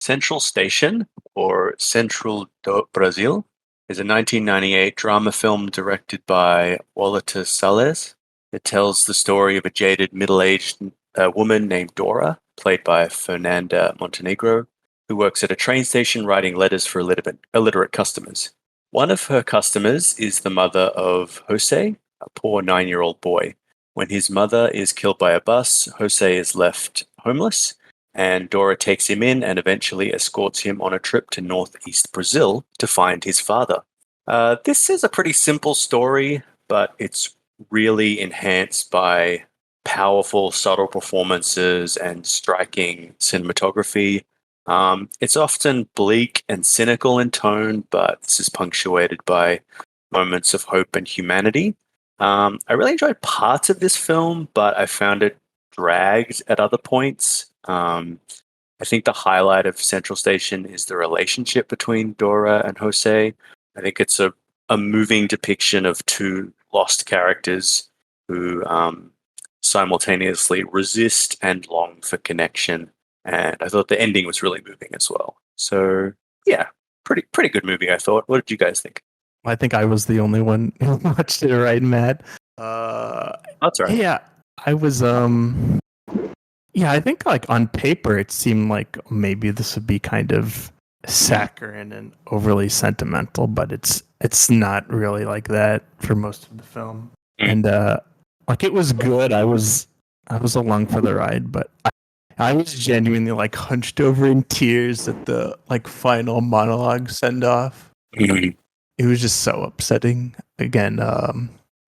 Central Station, or Central do Brasil, is a 1998 drama film directed by Walter Salles. It tells the story of a jaded middle-aged woman named Dora, played by Fernanda Montenegro, who works at a train station writing letters for illiterate customers. One of her customers is the mother of Jose, a poor 9-year-old boy. When his mother is killed by a bus, Jose is left homeless, and Dora takes him in and eventually escorts him on a trip to northeast Brazil to find his father. This is a pretty simple story, but it's really enhanced by powerful, subtle performances and striking cinematography. It's often bleak and cynical in tone, but this is punctuated by moments of hope and humanity. I really enjoyed parts of this film, but I found it dragged at other points. I think the highlight of Central Station is the relationship between Dora and Jose. I think it's a moving depiction of two lost characters who simultaneously resist and long for connection. And I thought the ending was really moving as well. So yeah, pretty good movie, I thought. What did you guys think? I think I was the only one who watched it, right, Matt? That's right. Yeah, I was. Yeah, I think like on paper it seemed like maybe this would be kind of saccharine and overly sentimental, but it's not really like that for most of the film. And like it was good. I was along for the ride, but I was genuinely like hunched over in tears at the like final monologue send off. It was just so upsetting. Again,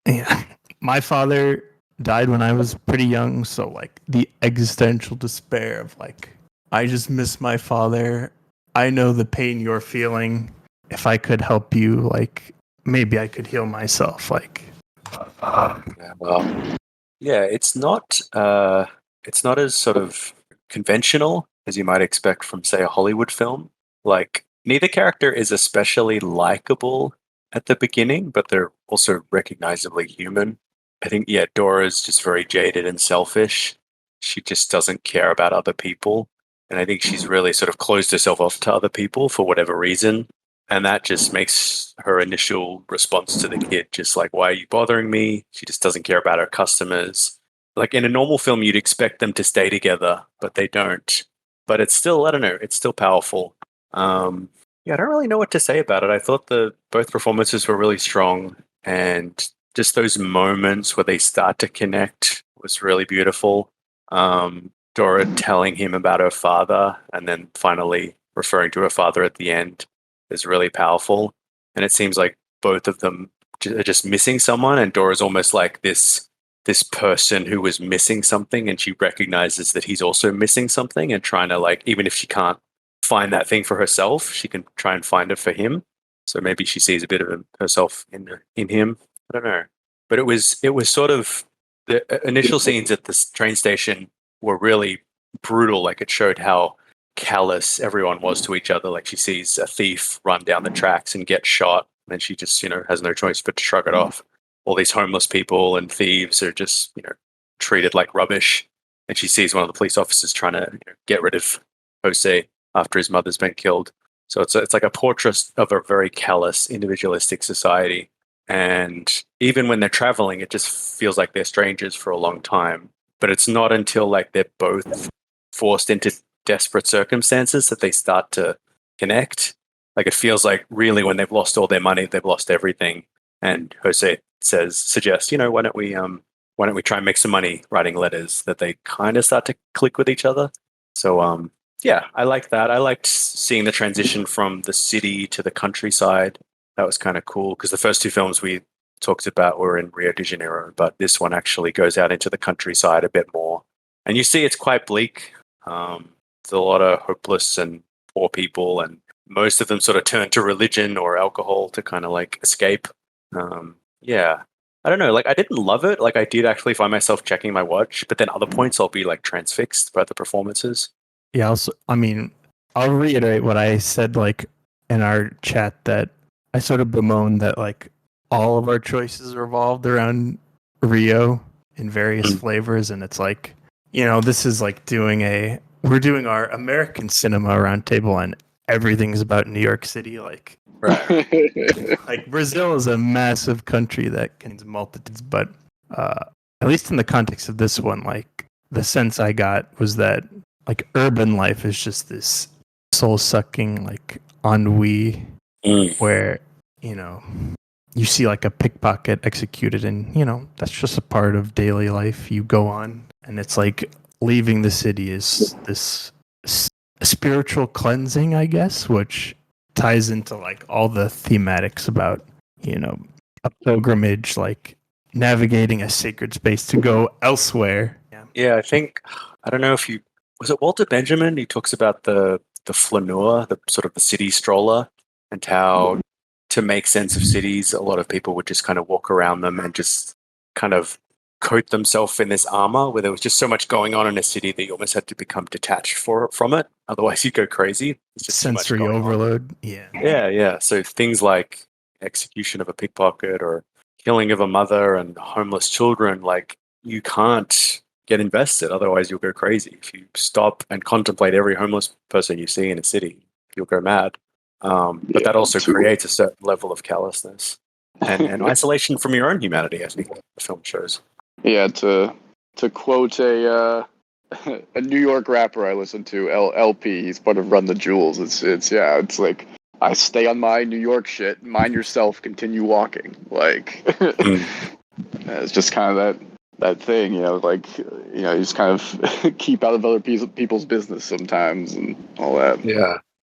yeah, my father died when I was pretty young, so like the existential despair of like I just miss my father. I know the pain you're feeling. If I could help you, like maybe I could heal myself. Like, it's not as sort of conventional as you might expect from, say, a Hollywood film. Like, neither character is especially likable at the beginning, but they're also recognizably human. I think, yeah, Dora's just very jaded and selfish. She just doesn't care about other people. And I think she's really sort of closed herself off to other people for whatever reason. And that just makes her initial response to the kid just like, why are you bothering me? She just doesn't care about her customers. Like in a normal film, you'd expect them to stay together, but they don't. But it's still, I don't know, it's still powerful. Yeah, I don't really know what to say about it. I thought both performances were really strong, and just those moments where they start to connect was really beautiful. Dora telling him about her father and then finally referring to her father at the end is really powerful. And it seems like both of them are just missing someone, and Dora's almost like this person who was missing something, and she recognizes that he's also missing something and trying to, like, even if she can't find that thing for herself, she can try and find it for him. So maybe she sees a bit of herself in him. I don't know. But it was sort of the initial scenes at the train station were really brutal. Like, it showed how callous everyone was to each other. Like, she sees a thief run down the tracks and get shot, and she just, has no choice but to shrug it off. All these homeless people and thieves are just, treated like rubbish. And she sees one of the police officers trying to get rid of Jose after his mother's been killed. So it's like a portrait of a very callous, individualistic society. And even when they're traveling, it just feels like they're strangers for a long time. But it's not until like they're both forced into desperate circumstances that they start to connect. Like, it feels like really when they've lost all their money, they've lost everything. And Jose suggests, why don't we try and make some money writing letters, that they kind of start to click with each other. So yeah, I liked that. I liked seeing the transition from the city to the countryside. That was kind of cool because the first two films we talked about were in Rio de Janeiro, but this one actually goes out into the countryside a bit more. And you see it's quite bleak. There's a lot of hopeless and poor people, and most of them sort of turn to religion or alcohol to kind of like escape. Yeah, I don't know. Like, I didn't love it. Like, I did actually find myself checking my watch, but then other points I'll be like transfixed by the performances. yeah, also, I mean, I'll reiterate what I said like in our chat, that I sort of bemoan that like all of our choices revolved around Rio in various flavors, and it's like, this is like doing a we're doing our American cinema roundtable, and everything's about New York City. Right. Like Brazil is a massive country that contains multitudes, but uh, at least in the context of this one, like the sense I got was that like urban life is just this soul sucking like ennui Mm. where you know you see like a pickpocket executed, and that's just a part of daily life. You go on, and it's like leaving the city is this spiritual cleansing, I guess, which ties into like all the thematics about a pilgrimage, like navigating a sacred space to go elsewhere. Yeah, I don't know if you was it Walter Benjamin. He talks about the flaneur, the sort of the city stroller, and how to make sense of cities, a lot of people would just kind of walk around them and just kind of coat themselves in this armor, where there was just so much going on in a city that you almost had to become detached from it. Otherwise, you'd go crazy. There's just too much Sensory going on. overload. Yeah. Yeah, yeah. So things like execution of a pickpocket or killing of a mother and homeless children, like you can't get invested. Otherwise, you'll go crazy. If you stop and contemplate every homeless person you see in a city, you'll go mad. But that also creates a certain level of callousness and isolation from your own humanity, I think the film shows. Yeah, to quote a a New York rapper I listen to, LP, he's part of Run the Jewels. It's like I stay on my New York shit, mind yourself, continue walking. Like it's just kind of that thing, you just kind of keep out of other people's business sometimes and all that. Yeah,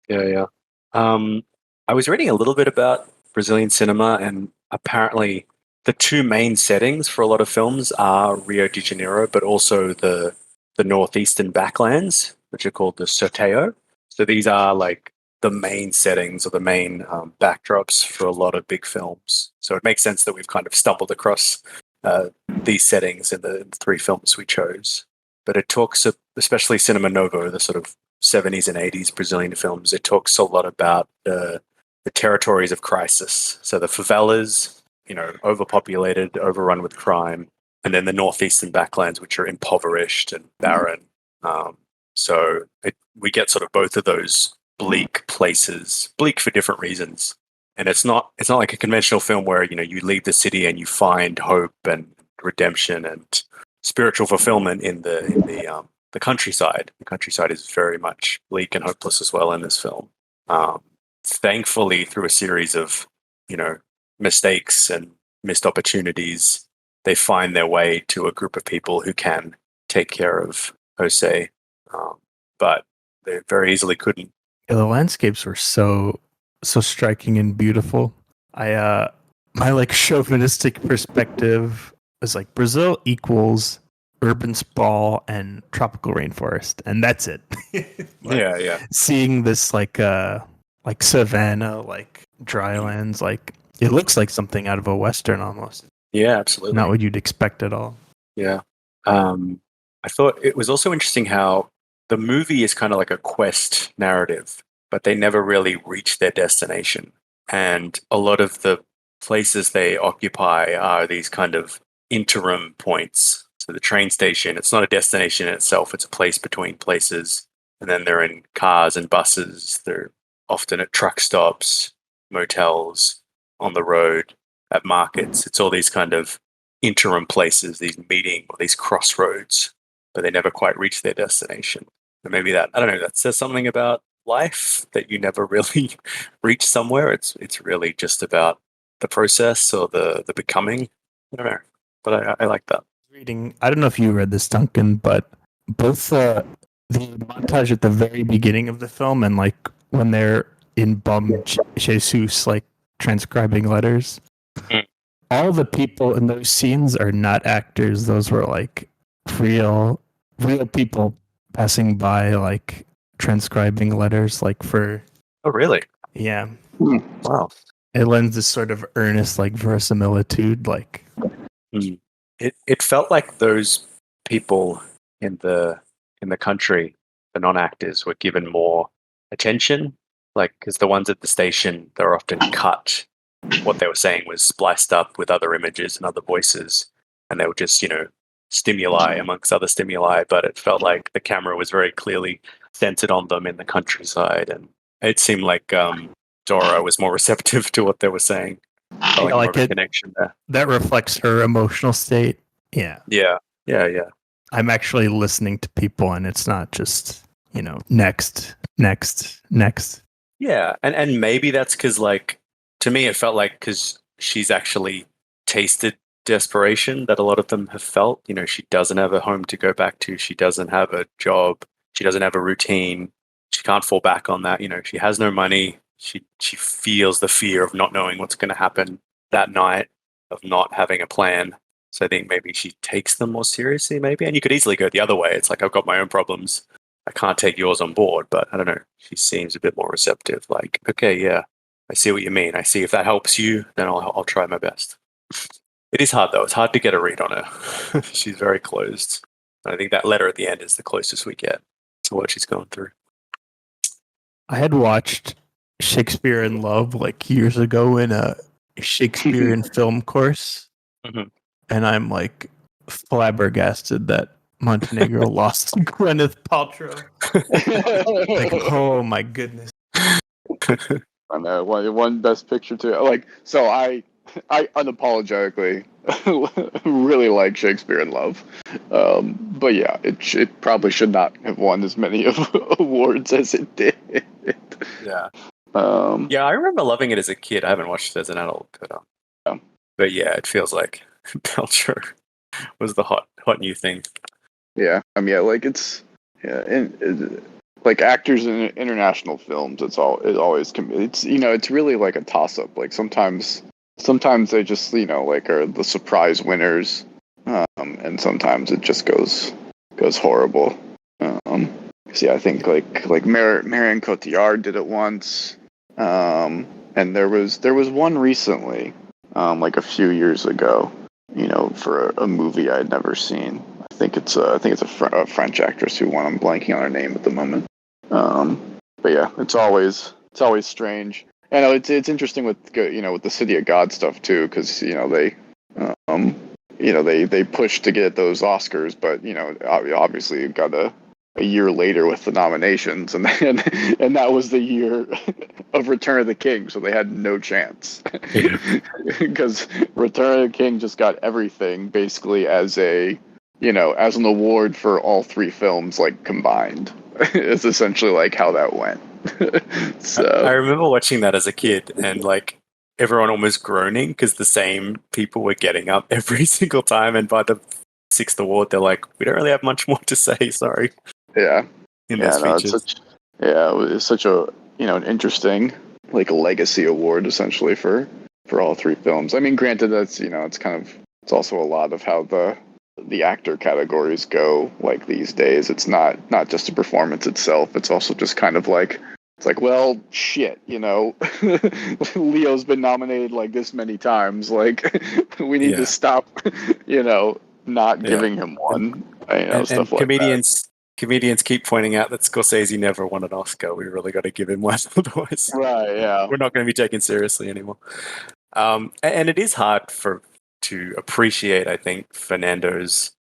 yeah, yeah. I was reading a little bit about Brazilian cinema, and apparently the two main settings for a lot of films are Rio de Janeiro, but also the northeastern backlands, which are called the Sorteio. So these are like the main settings or the main backdrops for a lot of big films. So it makes sense that we've kind of stumbled across these settings in the three films we chose. But it talks, especially Cinema Novo, the sort of 70s and 80s Brazilian films, it talks a lot about the territories of crisis. So the favelas, overpopulated, overrun with crime, and then the northeastern backlands, which are impoverished and barren. So we get sort of both of those bleak places, bleak for different reasons. And it's not like a conventional film where you leave the city and you find hope and redemption and spiritual fulfillment in the countryside. The countryside is very much bleak and hopeless as well in this film. Thankfully, through a series of mistakes and missed opportunities, they find their way to a group of people who can take care of Jose, but they very easily couldn't. Yeah, the landscapes were so striking and beautiful. My like chauvinistic perspective is like Brazil equals urban sprawl and tropical rainforest, and that's it. Yeah. Seeing this like savanna, like drylands, like it looks like something out of a western almost. Yeah, absolutely. Not what you'd expect at all. Yeah. I thought it was also interesting how the movie is kind of like a quest narrative, but they never really reach their destination. And a lot of the places they occupy are these kind of interim points. So the train station, it's not a destination in itself, it's a place between places. And then they're in cars and buses. They're often at truck stops, motels, on the road, at markets. It's all these kind of interim places, these meeting or these crossroads, but they never quite reach their destination. And maybe that, I don't know, that says something about life, that you never really reach somewhere. It's really just about the process or the becoming. I don't know, but I like that. Reading, I don't know if you read this, Duncan, but both the montage at the very beginning of the film and like when they're in Bum Jesus, like transcribing letters, Mm. all the people in those scenes are not actors. Those were like real people passing by, like transcribing letters, like for. Oh, really? Yeah. Wow. It lends this sort of earnest, like verisimilitude, like. Mm. It felt like those people in the country, the non-actors, were given more attention. Like, because the ones at the station, they're often cut. What they were saying was spliced up with other images and other voices, and they were just stimuli amongst other stimuli, but it felt like the camera was very clearly centered on them in the countryside, and it seemed like Dora was more receptive to what they were saying. Felt like Yeah, more like of a it connection there. that reflects her emotional state. Yeah. Yeah, yeah. I'm actually listening to people and it's not just, next, next, next. Yeah, and maybe that's because, like, to me, it felt like because she's actually tasted desperation that a lot of them have felt. She doesn't have a home to go back to. She doesn't have a job. She doesn't have a routine. She can't fall back on that. She has no money. She feels the fear of not knowing what's going to happen that night, of not having a plan. So I think maybe she takes them more seriously, maybe. And you could easily go the other way. It's like, I've got my own problems. I can't take yours on board, but I don't know. She seems a bit more receptive. Like, okay, yeah, I see what you mean. I see if that helps you, then I'll try my best. It is hard though. It's hard to get a read on her. She's very closed. And I think that letter at the end is the closest we get to what she's going through. I had watched Shakespeare in Love like years ago in a Shakespearean film course, Mhm. and I'm like flabbergasted that Montenegro lost to Gwyneth Paltrow. Like, oh my goodness. I know one best picture too. Like, so I unapologetically really like Shakespeare in Love, but yeah, it probably should not have won as many awards as it did. Yeah. Um, Yeah, I remember loving it as a kid. I haven't watched it as an adult, Yeah. but yeah, it feels like Paltrow was the hot new thing. yeah, I mean, yeah, like like actors in international films, it always can. It's really like a toss up. Like sometimes they just like are the surprise winners, and sometimes it just goes horrible. So yeah, I think like Marion Cotillard did it once, and there was one recently, like a few years ago, for a movie I'd never seen. I think it's a French actress who won. I'm blanking on her name at the moment. But yeah, it's always strange. And it's interesting with with the City of God stuff too, because they pushed to get those Oscars, but obviously it got a year later with the nominations, and that was the year of Return of the King, so they had no chance. Because Return of the King just got everything basically as an award for all three films like combined. It's essentially like how that went. I So remember watching that as a kid and like everyone almost groaning because the same people were getting up every single time, and by the sixth award, they're like, "We don't really have much more to say. Sorry." yeah, In yeah, those no, it's features. it's such a an interesting like legacy award essentially for all three films. I mean, granted, that's it's also a lot of how the actor categories go like these days. It's not just a performance itself. It's also just kind of like it's like, well, shit, Leo's been nominated like this many times. Like, we need to stop, not Yeah. giving him one. And Stuff like comedians keep pointing out that Scorsese never won an Oscar. We really got to give him one, otherwise that. Right? Yeah. we're not going to be taken seriously anymore. And it is hard to appreciate, I think, Fernando's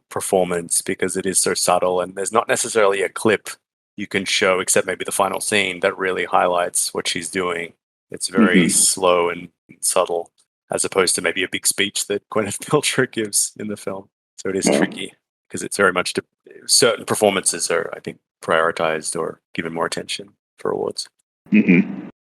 performance because it is so subtle, and there's not necessarily a clip you can show, except maybe the final scene, that really highlights what she's doing. It's very slow and subtle, as opposed to maybe a big speech that Gwyneth Paltrow gives in the film. So it is tricky because it's very much certain performances are, I think, prioritized or given more attention for awards. Mm-hmm.